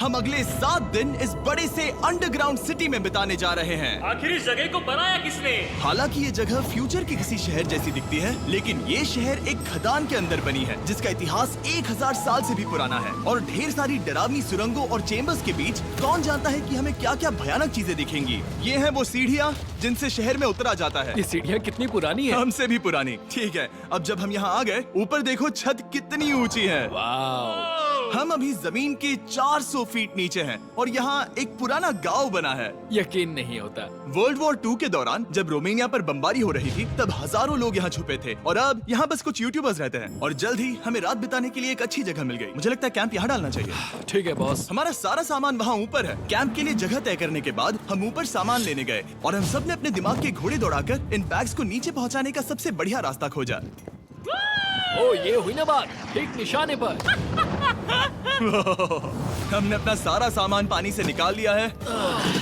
हम अगले 7 दिन इस बड़े से अंडरग्राउंड सिटी में बिताने जा रहे हैं। आखिर इस जगह को बनाया किसने? हालांकि ये जगह फ्यूचर के किसी शहर जैसी दिखती है, लेकिन ये शहर एक खदान के अंदर बनी है जिसका इतिहास 1000 साल से भी पुराना है और ढेर सारी डरावनी सुरंगों और चेम्बर्स के बीच कौन जानता है कि हमें क्या क्या भयानक चीजें दिखेंगी। ये हैं वो सीढ़ियाँ जिनसे शहर में उतरा जाता है। ये सीढ़ियाँ कितनी पुरानी है? हमसे भी पुरानी। ठीक है, अब जब हम यहाँ आ गए, ऊपर देखो छत कितनी ऊंची है। वाव! हम अभी जमीन के 400 फीट नीचे हैं और यहाँ एक पुराना गांव बना है। यकीन नहीं होता। वर्ल्ड वॉर 2 के दौरान जब रोमानिया पर बमबारी हो रही थी, तब हजारों लोग यहाँ छुपे थे और अब यहाँ बस कुछ यूट्यूबर्स रहते हैं। और जल्द ही हमें रात बिताने के लिए एक अच्छी जगह मिल गई। मुझे लगता है कैंप यहाँ डालना चाहिए। ठीक है बॉस। हमारा सारा सामान वहाँ ऊपर है। कैंप के लिए जगह तय करने के बाद हम ऊपर सामान लेने गए और हम सब ने अपने दिमाग के घोड़े दौड़ाकर इन बैग्स को नीचे पहुँचाने का सबसे बढ़िया रास्ता खोजा। ओ, ये हुई ना बात, ठीक निशाने पर। हमने अपना सारा सामान पानी से निकाल लिया है।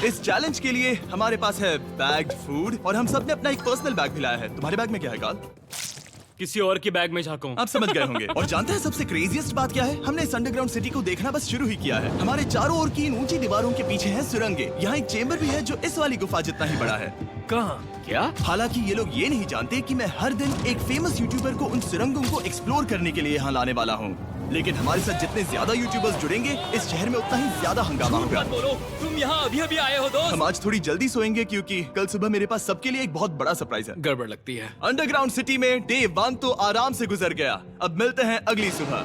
इस चैलेंज के लिए हमारे पास है बैग्ड फूड और हम सब ने अपना एक पर्सनल बैग भी लाया है। तुम्हारे बैग में क्या है कार्ल? किसी और की बैग में झांकूं। आप समझ गए होंगे। और जानते हैं सबसे क्रेजीएस्ट बात क्या है? हमने इस अंडरग्राउंड सिटी को देखना बस शुरू ही किया है। हमारे चारों ओर की इन ऊंची दीवारों के पीछे है सुरंगें। यहाँ एक चेम्बर भी है जो इस वाली गुफा जितना ही बड़ा है। कहाँ? क्या? हालांकि ये लोग ये नहीं जानते कि मैं हर दिन एक फेमस यूट्यूबर को उन सुरंगों को एक्सप्लोर करने के लिए यहाँ लाने वाला हूँ। लेकिन हमारे साथ जितने ज्यादा यूट्यूबर्स जुड़ेंगे, इस शहर में उतना ही ज्यादा हंगामा होगा। मत बोलो, तुम यहाँ अभी आए हो दोस्त। हम आज थोड़ी जल्दी सोएंगे क्योंकि कल सुबह मेरे पास सबके लिए एक बहुत बड़ा सरप्राइज है। गड़बड़ लगती है। अंडरग्राउंड सिटी में डे 1 तो आराम से गुजर गया। अब मिलते हैं अगली सुबह।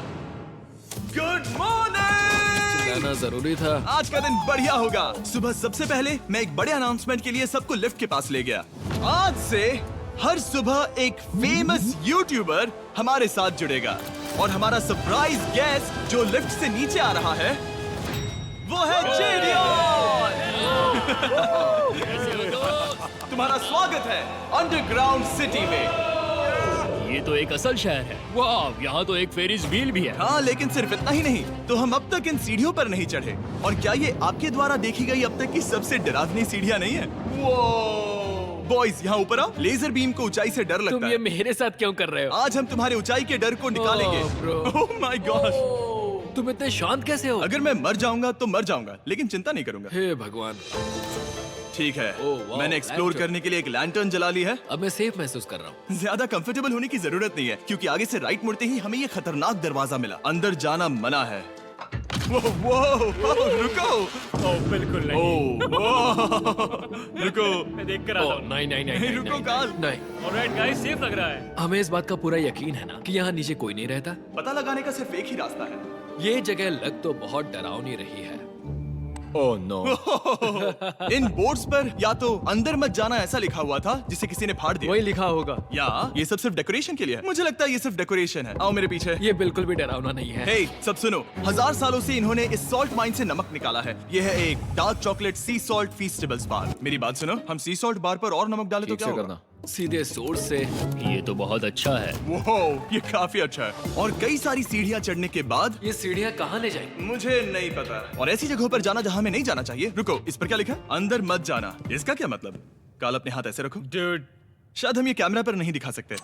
Good morning! जाना जरूरी था। आज का दिन बढ़िया होगा। सुबह सबसे पहले मैं एक बड़े अनाउंसमेंट के लिए सबको लिफ्ट के पास ले गया। आज से हर सुबह एक फेमस यूट्यूबर हमारे साथ जुड़ेगा और हमारा सरप्राइज गेस्ट जो लिफ्ट से नीचे आ रहा है वो है जेडियन। तुम्हारा स्वागत है अंडरग्राउंड सिटी में। ये तो एक असल शहर है। वाह, यहाँ तो एक फेरिस व्हील भी है। हाँ, लेकिन सिर्फ इतना ही नहीं, तो हम अब तक इन सीढ़ियों पर नहीं चढ़े। और क्या ये आपके द्वारा देखी गई अब तक की सबसे डरावनी सीढ़ियाँ नहीं है? बॉयज, यहाँ ऊपर आओ। लेजर बीम को ऊंचाई से डर लगता तुम है। ये मेरे साथ क्यों कर रहे हो? आज हम तुम्हारे ऊंचाई के डर को निकालेंगे। Oh my God! तुम इतने शांत कैसे हो? अगर मैं मर जाऊंगा तो मर जाऊंगा, लेकिन चिंता नहीं करूंगा। हे भगवान। ठीक है, ओह, वाह, मैंने एक्सप्लोर लैंटर्न। करने के लिए एक लैंटर्न जला ली है। अब मैं सेफ महसूस कर रहा हूँ। ज्यादा कंफर्टेबल होने की जरूरत नहीं है क्योंकि आगे से राइट मुड़ते ही हमें ये खतरनाक दरवाजा मिला। अंदर जाना मना है। वो रुको। ओह, बिल्कुल नहीं। रुको। मैं देख कर आता ओह, हूँ। नहीं नहीं नहीं नहीं, रुको, नहीं, काल। नहीं। ऑलराइट गाइस, सेफ लग रहा है। हमें इस बात का पूरा यकीन है ना कि यहाँ नीचे कोई नहीं रहता। पता लगाने का सिर्फ एक ही रास्ता है। ये जगह लग तो बहुत डरावनी रही है। Oh no. इन बोर्ड्स पर या तो अंदर मत जाना ऐसा लिखा हुआ था जिसे किसी ने फाड़ दिया, वही लिखा होगा। या ये सब सिर्फ डेकोरेशन के लिए है। मुझे लगता है ये सिर्फ डेकोरेशन है। आओ मेरे पीछे। ये बिल्कुल भी डरावना नहीं है। हे, सब सुनो। 1000 सालों से इन्होंने इस सॉल्ट माइन से नमक निकाला है। ये है एक डार्क चॉकलेट सी सॉल्ट फीस्टेबल्स बार। मेरी बात सुनो, हम सी सॉल्ट बार पर और नमक डाले तो क्या होगा? सीधे सोर्स से। ये तो बहुत अच्छा है। वो ये काफी अच्छा है। और कई सारी सीढ़ियाँ चढ़ने के बाद ये सीढ़ियाँ कहाँ ले जाएंगी? मुझे नहीं पता। और ऐसी जगहों पर जाना जहाँ हमें नहीं जाना चाहिए। रुको, इस पर क्या लिखा? अंदर मत जाना। इसका क्या मतलब? काल, अपने हाथ ऐसे रखो। डूड, शायद हम ये कैमरा पर नहीं दिखा सकते।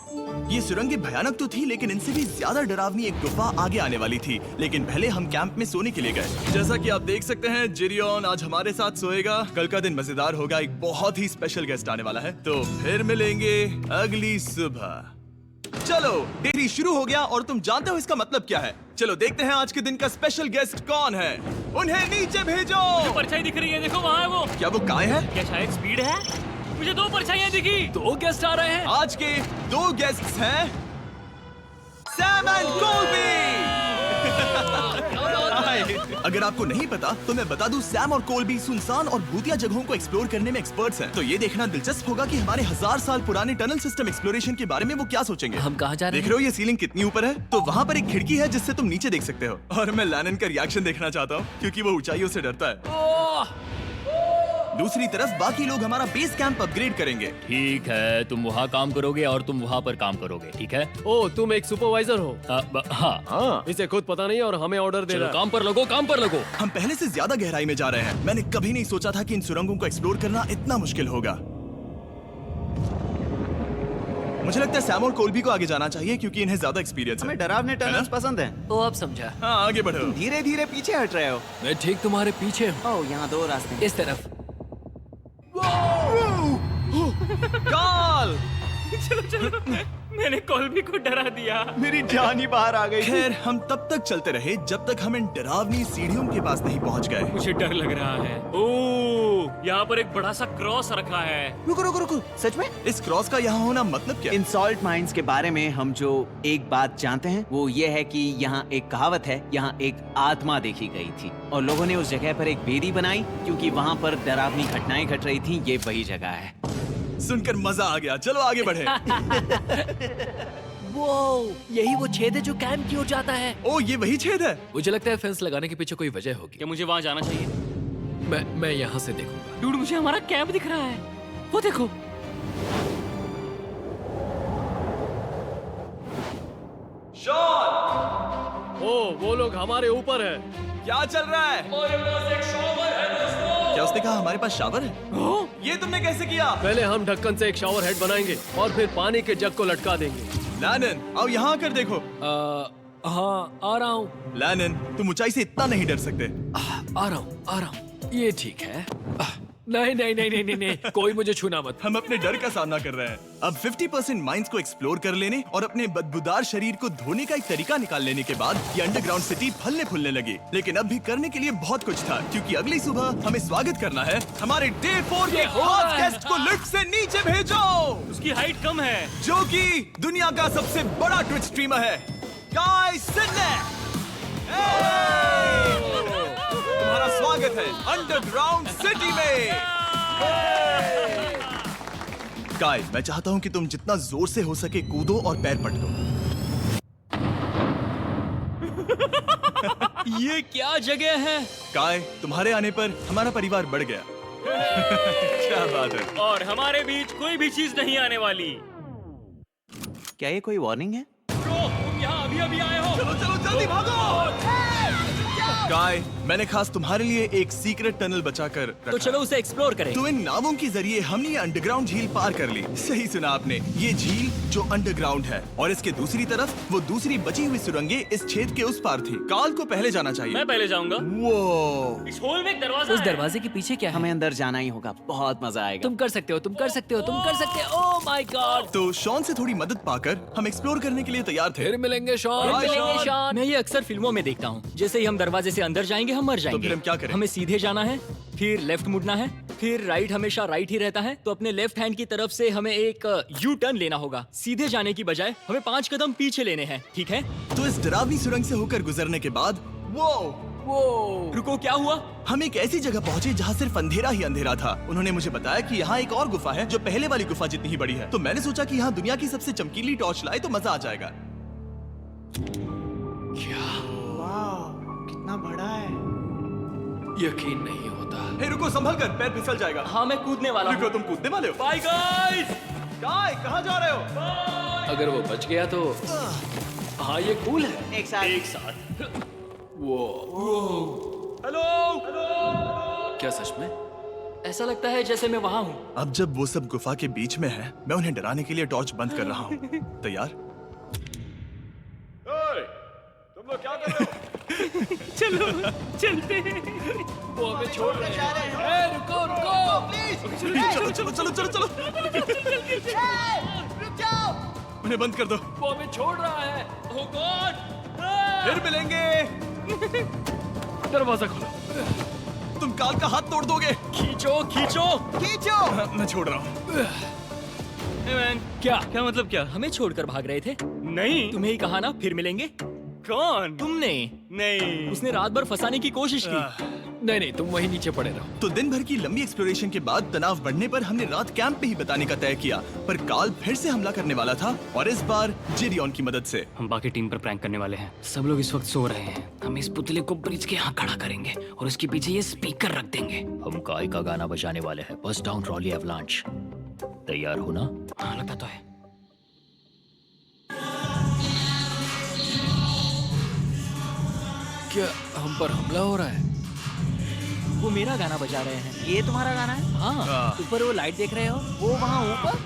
ये सुरंगें भयानक तो थी, लेकिन इनसे भी ज्यादा डरावनी एक गुफा आगे आने वाली थी। लेकिन पहले हम कैंप में सोने के लिए गए। जैसा कि आप देख सकते हैं, जेरियन आज हमारे साथ सोएगा। कल का दिन मजेदार होगा। एक बहुत ही स्पेशल गेस्ट आने वाला है। तो फिर मिलेंगे अगली सुबह। चलो, डेरी शुरू हो गया और तुम जानते हो इसका मतलब क्या है। चलो देखते हैं आज के दिन का स्पेशल गेस्ट कौन है। उन्हें नीचे भेजो। परछाई दिख रही है, देखो वहाँ है वो। क्या वो काय है? क्या शायद स्पीड है? मुझे 2 परछाइयाँ दिखी। 2 गेस्ट आ रहे हैं। आज के 2 गेस्ट्स हैं सैम एंड कोल्बी। अगर आपको नहीं पता तो मैं बता दूं, सैम और कोल्बी सुनसान और भूतिया जगहों को एक्सप्लोर करने में एक्सपर्ट्स हैं। तो ये देखना दिलचस्प होगा कि हमारे 1000 साल पुराने टनल सिस्टम एक्सप्लोरेशन के बारे में वो क्या सोचेंगे। हम कहाँ जा रहे देख रहे हो ये सीलिंग कितनी ऊपर है? तो वहाँ पर एक खिड़की है जिससे तुम नीचे देख सकते हो। और मैं लैनन का रिएक्शन देखना चाहता हूँ क्योंकि वो ऊंचाइयों से डरता है। दूसरी तरफ बाकी लोग हमारा बेस कैंप अपग्रेड करेंगे। ठीक है, तुम वहाँ काम करोगे और तुम वहाँ पर काम करोगे, ठीक है? ओ, तुम एक सुपरवाइजर हो? हाँ। इसे खुद पता नहीं और हमें ऑर्डर दे चलो रहा है। काम पर लगो, काम पर लगो। हम पहले से ज्यादा गहराई में जा रहे हैं। मैंने कभी नहीं सोचा था कि इन सुरंगों को एक्सप्लोर करना इतना मुश्किल होगा। मुझे लगता है सैम और कोल्बी को आगे जाना चाहिए क्योंकि इन्हें ज्यादा एक्सपीरियंस है। हमें डरावने टनल्स पसंद हैं। ओ अब समझा। हाँ आगे बढ़ो। धीरे धीरे पीछे हट रहे हो। मैं ठीक तुम्हारे पीछे हूँ। ओह, यहाँ 2 रास्ते हैं। इस तरफ। काल! मैंने कोल्बी को डरा दिया। मेरी जान ही बाहर आ गई थी। खैर हम तब तक चलते रहे जब तक हम इन डरावनी सीढ़ियों के पास नहीं पहुंच गए। मुझे डर लग रहा है। ओह, यहाँ पर एक बड़ा सा क्रॉस रखा है। रुको रुको रुको, सच में? इस क्रॉस का यहाँ होना मतलब क्या? इन सॉल्ट माइंस के बारे में हम जो एक बात जानते हैं वो ये है कि यहाँ एक कहावत है, यहाँ एक आत्मा देखी गई थी और लोगों ने उस जगह पर एक बेदी बनाई क्योंकि वहाँ पर डरावनी घटनाएं घट रही थी। ये वही जगह है। सुनकर मजा आ गया। चलो आगे बढ़े। वो यही वो छेद है जो कैंप की ओर जाता है। ओ ये वही छेद है। मुझे लगता है फेंस लगाने के पीछे कोई वजह होगी। क्या मुझे वहाँ जाना चाहिए? मैं यहाँ से देखूंगा। डूड, मुझे हमारा कैंप दिख रहा है। वो देखो। शॉन! ओ वो लोग हमारे ऊपर है। क्या चल रहा है? क्या उसने कहा हमारे पास शावर है? ये तुमने कैसे किया? पहले हम ढक्कन से एक शावर हेड बनाएंगे और फिर पानी के जग को लटका देंगे। लैनन आओ यहाँ आकर देखो। हाँ आ रहा हूँ। लैनन तुम ऊंचाई से इतना नहीं डर सकते। आ रहा हूँ। ये ठीक है। नहीं नहीं नहीं नहीं नहीं नहीं, कोई मुझे छूना मत। हम अपने डर का सामना कर रहे हैं। अब 50% माइंस को एक्सप्लोर कर लेने और अपने बदबूदार शरीर को धोने का एक तरीका निकाल लेने के बाद ये अंडरग्राउंड सिटी फलने फूलने लगी। लेकिन अब भी करने के लिए बहुत कुछ था क्योंकि अगली सुबह हमें स्वागत करना है हमारे डे 4 के खास गेस्ट को लिफ्ट से नीचे भेजो, उसकी हाइट कम है। जो कि दुनिया का सबसे बड़ा ट्विच स्ट्रीमर है, काई सिडनेक। तुम्हारा स्वागत है अंडरग्राउंड सिटी में। काई, मैं चाहता हूँ कि तुम जितना जोर से हो सके कूदो और पैर पटको। ये क्या जगह है? काय, तुम्हारे आने पर हमारा परिवार बढ़ गया। क्या बात है। और हमारे बीच कोई भी चीज नहीं आने वाली। क्या ये कोई वार्निंग है? ब्रो, तुम यहाँ अभी अभी आए हो। चलो चलो जल्दी भागो। काय, मैंने खास तुम्हारे लिए एक सीक्रेट टनल बचाकर रखा। तो चलो उसे एक्सप्लोर करें। तो इन नावों के जरिए हमने ये अंडरग्राउंड झील पार कर ली। सही सुना आपने, ये झील जो अंडरग्राउंड है और इसके दूसरी तरफ वो दूसरी बची हुई सुरंगें इस छेद के उस पार थी। काल को पहले जाना चाहिए। मैं पहले जाऊंगा। वो इस होल में एक दरवाजा उस है। दरवाजे के पीछे क्या है? हमें अंदर जाना ही होगा, बहुत मजा आएगा। तुम कर सकते हो, तुम कर सकते हो, तुम कर सकते हो। Oh my God. तो शॉन से थोड़ी मदद पाकर हम एक्सप्लोर करने के लिए तैयार थे। फिर मिलेंगे शॉन। Bye, मिलेंगे शॉन। मैं ये अक्सर फिल्मों में देखता हूँ। जैसे ही हम दरवाजे से अंदर जाएंगे हम मर जाएंगे। फिर हम क्या करें? हमें सीधे जाना है, फिर लेफ्ट मुड़ना है, फिर राइट हमेशा राइट ही रहता है। तो अपने लेफ्ट हैंड की तरफ से हमें एक यू टर्न लेना होगा। सीधे जाने की बजाय हमें 5 कदम पीछे लेने हैं, ठीक है? तो इस डरावनी सुरंग से होकर गुजरने के बाद वो रुको, क्या हुआ? हम एक ऐसी जगह पहुंचे जहाँ सिर्फ अंधेरा ही अंधेरा था। उन्होंने मुझे बताया कि यहाँ एक और गुफा है जो पहले वाली गुफा जितनी ही बड़ी है। तो मैंने सोचा कि यहाँ दुनिया की सबसे चमकीली टॉर्च लाए तो मजा आ जाएगा। कितना बड़ा है। यकीन नहीं होता। हे रुको, संभल कर, पैर फिसल जाएगा। हाँ, मैं कूदने वाला रुको, हूँ। तुम कूदने वाले हो? Bye guys. काय, कहाँ जा रहे हो? अगर वो बच गया तो हाँ ये कूल है। एक साथ। एक साथ। हेलो। क्या सच में? ऐसा लगता है जैसे मैं वहाँ हूँ। अब जब वो सब गुफा के बीच में है, मैं उन्हें डराने के लिए टॉर्च बंद कर रहा हूँ। तैयार? तुम लोग क्या कर रहे हो? चलो चलते हैं। वो हमें छोड़ रहे हैं। ए, रुको रुको। चलो चलो चलो चलो चलो। उन्हें बंद कर दो। वो हमें छोड़ रहा है। Oh God! फिर मिलेंगे। दरवाजा खोलो। तुम काल का हाथ तोड़ दोगे। खींचो खींचो। खींचो। मैं छोड़ रहा हूँ। Hey man, क्या मतलब क्या? हमें छोड़कर भाग रहे थे? नहीं, तुम्हें ही कहा ना फिर मिलेंगे। कौन? तुमने? नहीं, उसने रात भर फंसाने की कोशिश की। नहीं नहीं, तुम वहीं नीचे पड़े रहो। तो दिन भर की लंबी एक्सप्लोरेशन के बाद तनाव बढ़ने पर हमने रात कैंप पे ही बिताने का तय किया। पर काल फिर से हमला करने वाला था और इस बार जिरियन की मदद से। हम बाकी टीम पर प्रैंक करने वाले हैं। सब लोग इस वक्त सो रहे हैं। हम इस पुतले को ब्रिज के यहाँ खड़ा करेंगे और उसके पीछे ये स्पीकर रख देंगे। हम काय का गाना बजाने वाले हैं, बस डाउन रॉली एवलांच। तैयार हो ना? हाँ, लगता तो है। क्या हम पर हमला हो रहा है? वो मेरा गाना बजा रहे हैं। ये तुम्हारा गाना है? हाँ, ऊपर वो लाइट देख रहे हो? वो वहाँ ऊपर?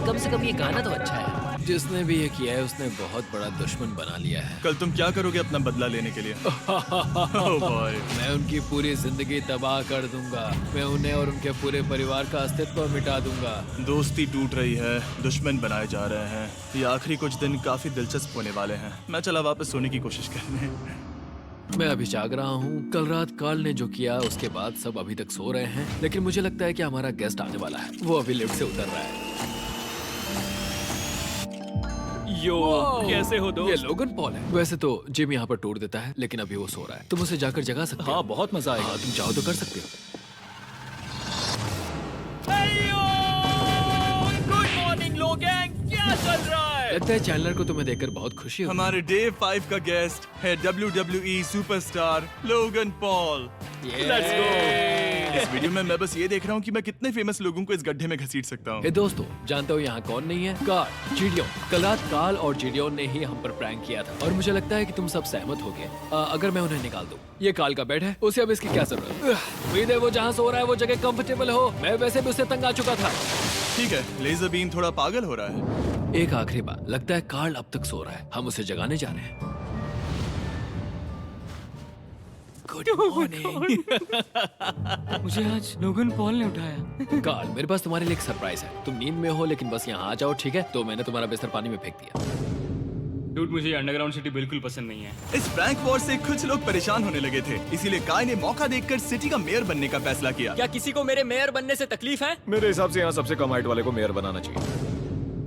कम से कम ये गाना तो अच्छा है। जिसने भी ये किया है उसने बहुत बड़ा दुश्मन बना लिया है। कल तुम क्या करोगे अपना बदला लेने के लिए? Oh boy. मैं उनकी पूरी जिंदगी तबाह कर दूंगा। मैं उन्हें और उनके पूरे परिवार का अस्तित्व मिटा दूंगा। दोस्ती टूट रही है, दुश्मन बनाए जा रहे हैं। ये आखिरी कुछ दिन काफी दिलचस्प होने वाले हैं। मैं चला वापस सोने की कोशिश करने। मैं अभी जाग रहा हूँ। कल रात कार्ल ने जो किया उसके बाद सब अभी तक सो रहे हैं, लेकिन मुझे लगता है कि हमारा गेस्ट आने वाला है। वो अभी लिफ्ट से उतर रहा है। यो, कैसे हो दोस्त? ये लोगन पॉल है। वैसे तो जिम यहाँ पर टूर देता है, लेकिन अभी वो सो रहा है। तुम उसे जाकर जगा सकते हो। हाँ, बहुत मजा आएगा। हाँ, तुम चाहो तो कर सकते हो। गुड मॉर्निंग लोगैंग, क्या चल रहा है? लगता है चैनलर को तुम्हें देखकर बहुत खुशी होगी। हमारे डे 5 का गेस्ट है WWE superstar Logan Paul. Let's go. इस वीडियो में मैं बस ये देख रहा हूँ कि मैं कितने फेमस लोगों को इस गड्ढे में घसीट सकता हूँ। हे दोस्तों, जानते हो यहाँ कौन नहीं है? कार्ल, जीडियोन। कल रात कार्ल और जीडियोन ने ही हम पर प्रैंक किया था और मुझे लगता है कि तुम सब सहमत होगे अगर मैं उन्हें निकाल दूं। ये कार्ल का बेड है, उसे अब इसकी क्या जरूरत? उम्मीद है वो जहाँ सो रहा है वो जगह कंफर्टेबल हो। मैं वैसे भी उससे तंग आ चुका था। ठीक है, लेजर बीम थोड़ा पागल हो रहा है। एक आखिरी बात, लगता है कार्ल अब तक सो रहा है। हम उसे जगाने जा रहे हैं। Good morning. मुझे आज लोगन पॉल ने उठाया। कार्ल, मेरे पास तुम्हारे लिए एक सरप्राइज है। तुम नींद में हो लेकिन बस यहाँ आ जाओ, ठीक है? तो मैंने तुम्हारा बिस्तर पानी में फेंक दिया। डूड, मुझे अंडरग्राउंड सिटी बिल्कुल पसंद नहीं है। इस प्रैंक वॉर से कुछ लोग परेशान होने लगे थे, इसीलिए काय ने मौका देखकर सिटी का मेयर बनने का फैसला किया। क्या किसी को मेरे मेयर बनने से तकलीफ है? मेरे हिसाब से यहाँ सबसे कम हाइट वाले को मेयर बनाना चाहिए।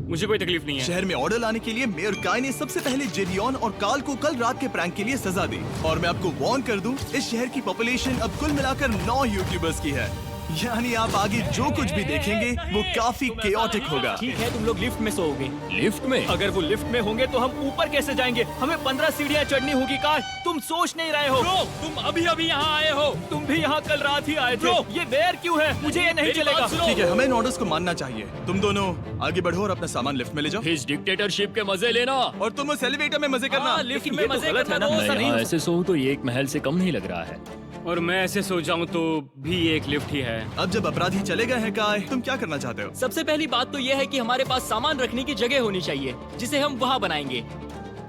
मुझे कोई तकलीफ नहीं है। शहर में ऑर्डर लाने के लिए मेयर काय ने सबसे पहले जेडियन और कार्ल को कल रात के प्रैंक के लिए सजा दी। और मैं आपको वार्न कर दूं, इस शहर की पॉपुलेशन अब कुल मिलाकर 9 यूट्यूबर्स की है। यानी आप आगे जो कुछ भी देखेंगे वो काफी केओटिक होगा। ठीक है, तुम लोग लिफ्ट में सोओगे। लिफ्ट में? अगर वो लिफ्ट में होंगे तो हम ऊपर कैसे जाएंगे? हमें 15 सीढ़ियाँ चढ़नी होगी। कार, तुम सोच नहीं रहे हो? Bro, तुम अभी अभी यहाँ आए हो। तुम भी यहाँ कल रात ही आए थे। ये बेयर क्यों है? मुझे ये नहीं चलेगा। ठीक है, हमें इन ऑर्डर्स को मानना चाहिए। तुम दोनों आगे बढ़ो और अपना सामान लिफ्ट में ले जाओ। इस डिक्टेटरशिप के मजे लेना। और तुम उस एलिवेटर में मजे करना। लिफ्ट में मजे करना तो ऐसा नहीं। ऐसे सो तो ये एक महल से कम नहीं लग रहा है। और मैं ऐसे सो जाऊं तो भी एक लिफ्ट ही है। अब जब अपराधी चले गए हैं काय, तुम क्या करना चाहते हो? सबसे पहली बात तो यह है कि हमारे पास सामान रखने की जगह होनी चाहिए जिसे हम वहाँ बनाएंगे।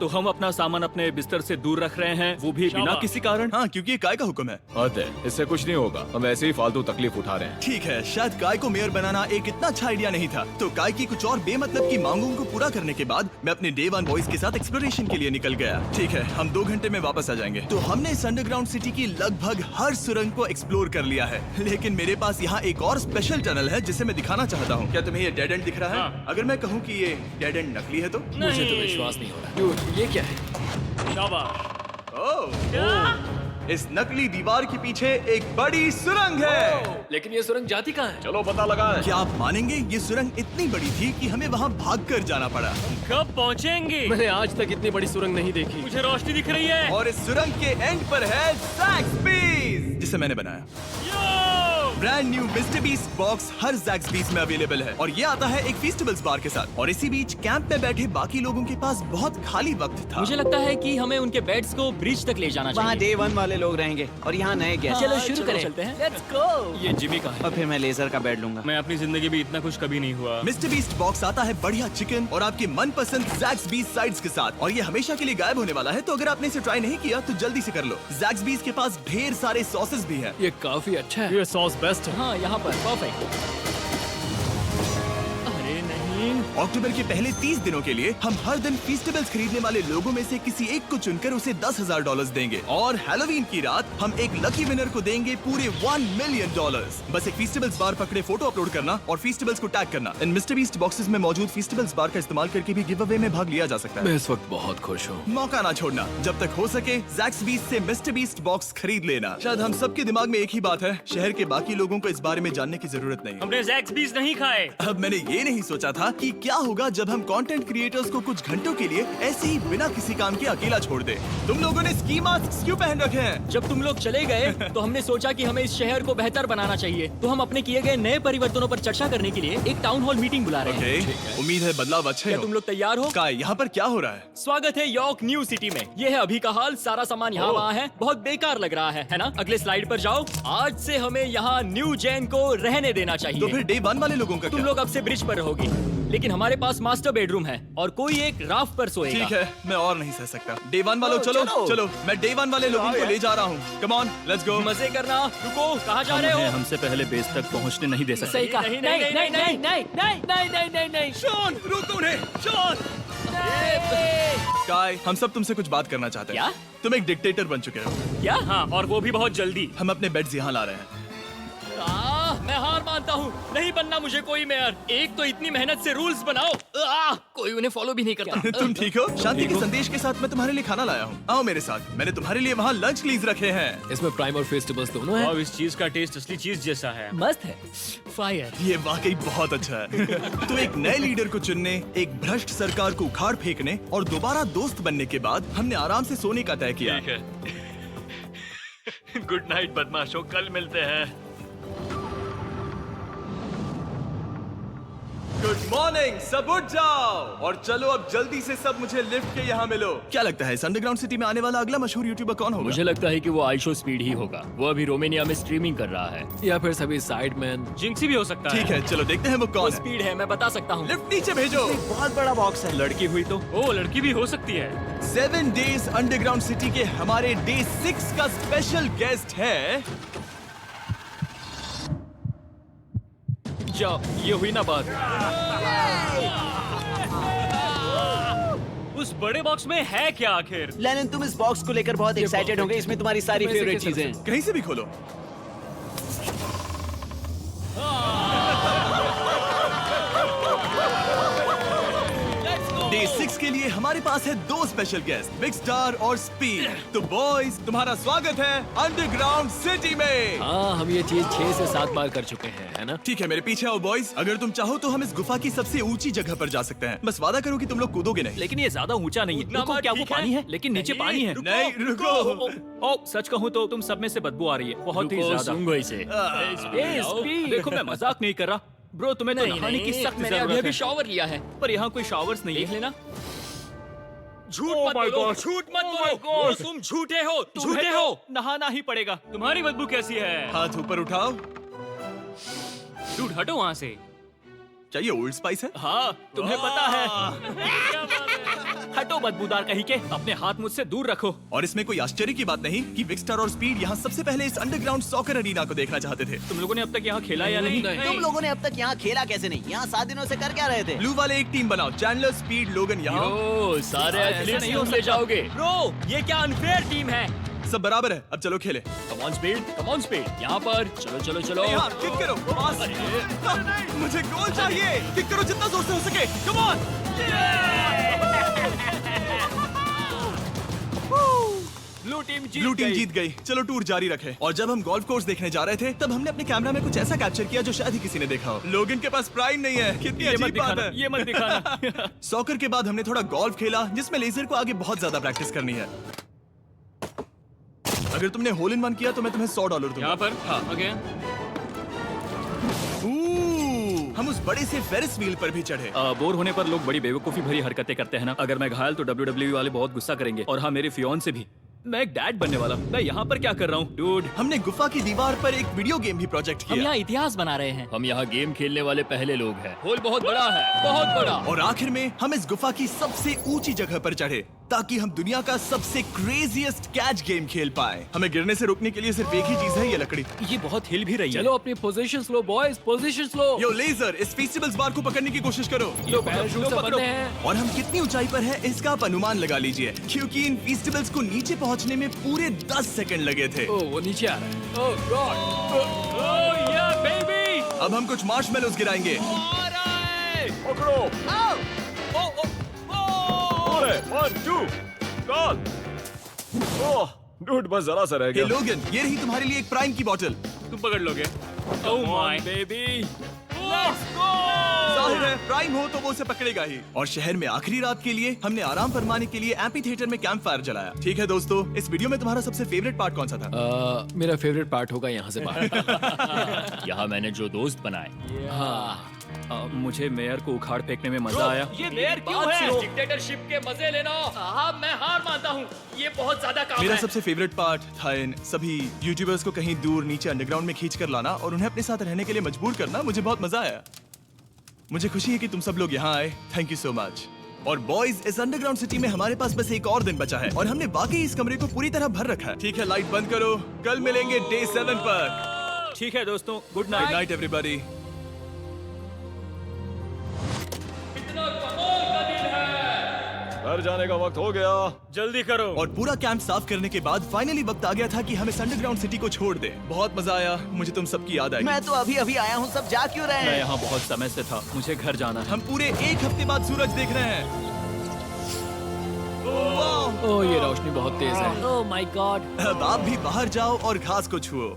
तो हम अपना सामान अपने बिस्तर से दूर रख रहे हैं, वो भी बिना किसी कारण। हाँ, क्योंकि ये काय का हुक्म है। अतः इससे कुछ नहीं होगा, हम ऐसे ही फालतू तकलीफ उठा रहे हैं। ठीक है, शायद काय को मेयर बनाना एक इतना अच्छा आइडिया नहीं था। तो काय की कुछ और बेमतलब की मांगों को पूरा करने के बाद मैं अपने डे 1 बॉयज के साथ एक्सप्लोरेशन के लिए निकल गया। ठीक है, हम 2 घंटे में वापस आ जाएंगे। तो हमने इस अंडरग्राउंड सिटी की लगभग हर सुरंग को एक्सप्लोर कर लिया है, लेकिन मेरे पास यहाँ एक और स्पेशल टनल है जिसे मैं दिखाना चाहता हूँ। क्या तुम्हें ये डेड एंड दिख रहा है? हाँ। अगर मैं कहूँ कि ये डेड एंड नकली है तो? मुझे तो विश्वास नहीं हो रहा। Dude, ये क्या है? शाबाश। ओह, इस नकली दीवार के पीछे एक बड़ी सुरंग है। लेकिन ये सुरंग जाती कहाँ है? चलो पता लगाएं। क्या आप मानेंगे, ये सुरंग इतनी बड़ी थी कि हमें वहाँ भागकर जाना पड़ा। कब पहुँचेंगे? मैंने आज तक इतनी बड़ी सुरंग नहीं देखी। मुझे रोशनी दिख रही है। और इस सुरंग के एंड पर है ज़ैक्सबीस, जिसे मैंने बनाया। Brand new Mister Beast box हर ज़ैक्सबीस में अवेलेबल है और ये आता है एक फेस्टिवल्स बार के साथ। और इसी बीच कैंप में बैठे बाकी लोगों के पास बहुत खाली वक्त था। मुझे लगता है कि हमें उनके बेड्स को ब्रिज तक ले जाना वहाँ चाहिए। डे 1 वाले लोग रहेंगे और यहाँ नए गेस्ट। चलो शुरू करें। चलते हैं। Let's go। ये जिमी का है। और फिर मैं लेजर का बेड लूंगा। मैं अपनी जिंदगी में इतना खुश कभी नहीं हुआ। मिस्टर बीस्ट बॉक्स आता है बढ़िया चिकन और आपके मनपसंद ज़ैक्सबीस साइड्स के साथ, और ये हमेशा के लिए गायब होने वाला है। तो अगर आपने इसे ट्राई नहीं किया तो जल्दी से कर लो। ज़ैक्सबीस के पास ढेर सारे सॉसेस भी हैं। ये काफी अच्छा है। ये सॉस बेस्ट है। हाँ, यहाँ पर परफेक्ट। अरे नहीं। अक्टूबर के पहले 30 दिनों के लिए हम हर दिन फेस्टिवल्स खरीदने वाले लोगों में से किसी एक को चुनकर उसे $10,000 देंगे। और हैलोवीन की रात हम एक लकी विनर को देंगे पूरे $1 मिलियन। बस एक फेस्टिवल्स बार पकड़े फोटो अपलोड करना और फेस्टिवल्स को टैग करना। इन मिस्टर बीस्ट बॉक्सेस में मौजूद फेस्टिवल्स बार का इस्तेमाल करके भी गिव अवे में भाग लिया जा सकता है। मैं इस वक्त बहुत खुश हूँ। मौका ना छोड़ना, जब तक हो सके ज़ैक्सबीस से मिस्टर बीस्ट बॉक्स खरीद लेना। शायद हम सबके दिमाग में एक ही बात है, शहर के बाकी लोगों को इस बारे में जानने की जरूरत नहीं। हमने ज़ैक्सबीस नहीं खाए। अब मैंने ये नहीं सोचा था कि क्या होगा जब हम कंटेंट क्रिएटर्स को कुछ घंटों के लिए ऐसे ही बिना किसी काम के अकेला छोड़ दे। तुम लोगों ने स्की मास्क क्यों पहन रखे हैं? जब तुम लोग चले गए तो हमने सोचा कि हमें इस शहर को बेहतर बनाना चाहिए। तो हम अपने किए गए नए परिवर्तनों पर चर्चा करने के लिए एक टाउन हॉल मीटिंग बुला रहे हैं। ओके, उम्मीद है बदलाव अच्छे क्या हो। तुम लोग तैयार हो? काय, यहाँ पर क्या हो रहा है? स्वागत है यॉर्क न्यू सिटी में। ये है अभी का हाल। सारा सामान यहाँ वहाँ है। बहुत बेकार लग रहा है ना? अगले स्लाइड पर जाओ। आज से हमें यहाँ न्यू जेन को रहने देना तो चाहिए। फिर डे 1 वाले लोगों का तुम क्या? लोग अब से ब्रिज पर रहोगे, लेकिन हमारे पास मास्टर बेडरूम है और कोई एक राफ्ट पर सोएगा। ठीक है, मैं और नहीं सह सकता। डे 1 वालों चलो चलो, मैं डे 1 वाले लोगों को ले जा रहा हूँ। Come on, let's go. मजे करना। रुको, कहाँ जा रहे हो? हमसे पहले बेस तक पहुंचने नहीं दे सकते। सही कहा। नहीं नहीं नहीं नहीं नहीं नहीं नहीं नहीं नहीं नहीं। शॉन, रोक उन्हें, शॉन। काय, हम सब तुमसे कुछ बात करना चाहते हैं। क्या? तुम एक डिक्टेटर बन चुके हो। क्या? हाँ, और वो भी बहुत जल्दी। हम अपने बेड्स यहाँ ला रहे हैं। मैं हार मानता हूँ। नहीं बनना मुझे कोई मेयर। एक तो इतनी मेहनत से रूल्स बनाओ, कोई उन्हें फॉलो भी नहीं करता। तुम ठीक हो? शांति के संदेश के साथ मैं तुम्हारे लिए खाना लाया हूँ। आओ मेरे साथ, मैंने तुम्हारे लिए वहाँ लंच लीज रखे हैं। इसमें प्राइम और फेस्टिवल्स दोनों हैं। अब इस चीज का टेस्ट असली चीज जैसा है। मस्त है। फायर। ये वाकई बहुत अच्छा है। तो एक नए लीडर को चुनने, एक भ्रष्ट सरकार को उखाड़ फेंकने और दोबारा दोस्त बनने के बाद हमने आराम से सोने का तय किया। गुड नाइट बदमाशों, कल मिलते हैं। गुड मॉर्निंग, सब उठ जाओ और चलो अब जल्दी से सब मुझे लिफ्ट के यहाँ मिलो। क्या लगता है इस अंडरग्राउंड सिटी में आने वाला अगला मशहूर यूट्यूबर कौन होगा? मुझे लगता है कि वो आइशो स्पीड ही होगा। वो अभी रोमेनिया में स्ट्रीमिंग कर रहा है। या फिर सभी साइडमैन। जिंक्सी भी हो सकता है। ठीक है, चलो देखते हैं वो कौन है। स्पीड है, मैं बता सकता हूँ। लिफ्ट नीचे भेजो। बहुत बड़ा बॉक्स है। लड़की हुई तो ओ, लड़की भी हो सकती है। 7 डेज अंडरग्राउंड सिटी के हमारे डे 6 का स्पेशल गेस्ट है। जाओ, ये हुई ना बात। उस बड़े बॉक्स में है क्या आखिर? लेनिन, तुम इस बॉक्स को लेकर बहुत एक्साइटेड होंगे। इसमें तुम्हारी सारी फेवरेट चीजें हैं। कहीं से भी खोलो। डे 6 के लिए हमारे पास है 2 स्पेशल गेस्ट, बिग स्टार और स्पीड। तो बॉयज, तुम्हारा स्वागत है अंडरग्राउंड सिटी में। हाँ, हम ये चीज 6 से 7 बार कर चुके हैं, है ना? ठीक है, मेरे पीछे आओ बॉयज। अगर तुम चाहो तो हम इस गुफा की सबसे ऊंची जगह पर जा सकते हैं। बस वादा करो कि तुम लोग कूदोगे नहीं। लेकिन ये ज्यादा ऊंचा नहीं है। रुको, क्या वो पानी है? लेकिन नीचे पानी है। नहीं, रुको। ओ, सच कहूँ तो तुम सब में से बदबू आ रही है, बहुत ही ज्यादा। सुंगो इसे। देखो, मैं मजाक नहीं कर रहा। ब्रो, तुम्हें तो नहाने की सख्त मैंने जरूरत है। अभी शॉवर लिया है, पर यहाँ कोई शॉवर्स नहीं देख है। लेना। झूठ मत बोलो, झूठ मत बोलो। तुम झूठे हो, झूठे हो। नहाना ही पड़ेगा। तुम्हारी बदबू कैसी है? हाथ ऊपर उठाओ। झूठ हटो वहाँ से। क्या ये ओल्ड स्पाइस है? हाँ, तुम्हें पता है। हटो बदबूदार कहीं के, अपने हाथ मुझसे दूर रखो। और इसमें कोई आश्चर्य की बात नहीं कि बिग स्टार और स्पीड यहाँ सबसे पहले इस अंडरग्राउंड सॉकर अरीना को देखना चाहते थे। तुम लोगों ने अब तक यहाँ खेला या नहीं? तुम लोगों ने अब तक यहाँ खेला कैसे नहीं? यहाँ 7 दिनों से कर क्या रहे थे? ब्लू वाले एक टीम बनाओ, चैंडलर, स्पीड, लोगन यहाँ। ओ, सारे ऐसा एथलीट्स नहीं हो तुम ले सकता। जाओगे। ब्रो, ये क्या अनफेयर टीम है। सब बराबर है, अब चलो खेले। Come on speed, come on speed. यहाँ पर चलो चलो चलो। यहाँ किक करो, पास। नहीं, मुझे गोल चाहिए। किक करो जितना जोर से हो सके। Come on. ब्लू टीम जीत गई। चलो टूर जारी रखे। और जब हम गोल्फ कोर्स देखने जा रहे थे तब हमने अपने कैमरा में कुछ ऐसा कैप्चर किया जो शायद ही किसी ने देखा हो। लोगन के पास प्राइम नहीं है। कितनी ये मत अजीब बात दिखाना, है। ये मत दिखाना। सॉकर के बाद हमने थोड़ा गोल्फ खेला जिसमें लेजर को आगे बहुत ज्यादा प्रैक्टिस करनी है। अगर तुमने होल इन वन किया तो मैं तुम्हें $100 दूंगा। यहाँ पर? हाँ, अगेन। हम उस बड़े से फेरिस व्हील पर भी चढ़े। बोर होने पर लोग बड़ी बेवकूफी भरी हरकतें करते हैं ना। अगर मैं घायल तो WWE वाले बहुत गुस्सा करेंगे और हाँ, मेरे फियोन से भी। मैं एक डैड बनने वाला हूँ। मैं यहाँ पर क्या कर रहा हूँ डूड? हमने गुफा की दीवार पर एक वीडियो गेम भी प्रोजेक्ट हम किया। यहाँ इतिहास बना रहे हैं। हम यहाँ गेम खेलने वाले पहले लोग हैं। होल बहुत बड़ा है, बहुत बड़ा। और आखिर में हम इस गुफा की सबसे ऊंची जगह पर चढ़े ताकि हम दुनिया का सबसे क्रेजीएस्ट कैच गेम खेल पाए। हमें गिरने से रोकने के लिए सिर्फ एक ही चीज है, ये लकड़ी। ये बहुत हिल भी रही है। चलो अपनी पोजीशंस लो बॉयज, पोजीशंस लो। यो लेजर, इस फेस्टिवल्स बार को पकड़ने की कोशिश करो। लो, पैराशूट से बंधे हैं। और हम कितनी ऊंचाई पर हैं इसका आप अनुमान लगा लीजिए, क्योंकि इन फेस्टिवल्स को नीचे पहुंचने में पूरे 10 सेकंड लगे थे। ओ, वो नीचे आ रहा है। ओह गॉड। ओह या बेबी। अब हम कुछ मार्शमेलोस गिराएंगे। पकड़ो। अरे 1 2 गोल। ओह डूड, बस जरा सा रह हे गया। लोगन, ये रही तुम्हारे लिए एक प्राइम की बोतल। तुम पकड़ लोगे। Oh my baby. जाहिर है प्राइम हो तो वो उसे पकड़ेगा ही। और शहर में आखिरी रात के लिए हमने आराम फरमाने के लिए एम्पी थिएटर में कैंप फायर जलाया। ठीक है दोस्तों, इस वीडियो में तुम्हारा सबसे फेवरेट पार्ट कौन सा था? मेरा फेवरेट पार्ट होगा यहाँ से बाहर। यहाँ मैंने जो दोस्त बनाए। हाँ, मुझे मेयर को उखाड़ फेंकने में मजा आया। ये मेयर क्यों है? डिक्टेटरशिप के मजे लेना। हाँ, मैं हार मानता हूँ। ये बहुत ज्यादा काम मेरा है। सबसे फेवरेट पार्ट था इन सभी यूट्यूबर्स को कहीं दूर नीचे अंडरग्राउंड में खींच कर लाना और उन्हें अपने साथ रहने के लिए मजबूर करना। मुझे बहुत मजा आया। मुझे खुशी है कि तुम सब लोग यहाँ आए। Thank you so much. और बॉयज, इस अंडरग्राउंड सिटी में हमारे पास बस एक और दिन बचा है और हमने वाकई इस कमरे को पूरी तरह भर रखा है। ठीक है, लाइट बंद करो। कल मिलेंगे डे 7 पर। ठीक है दोस्तों, good good night. Night everybody. घर जाने का वक्त हो गया। जल्दी करो। और पूरा कैंप साफ करने के बाद फाइनली वक्त आ गया था कि हम इस अंडरग्राउंड सिटी को छोड़ दें। बहुत मजा आया। मुझे तुम सबकी याद आई। मैं तो अभी अभी आया हूँ, सब जा क्यों रहे मैं हैं? यहाँ बहुत समय से था, मुझे घर जाना है। हम पूरे एक हफ्ते बाद सूरज देख रहे हैं। ओह ये रोशनी बहुत तेज है। Oh my God. अब आप भी बाहर जाओ और घास को छुओ।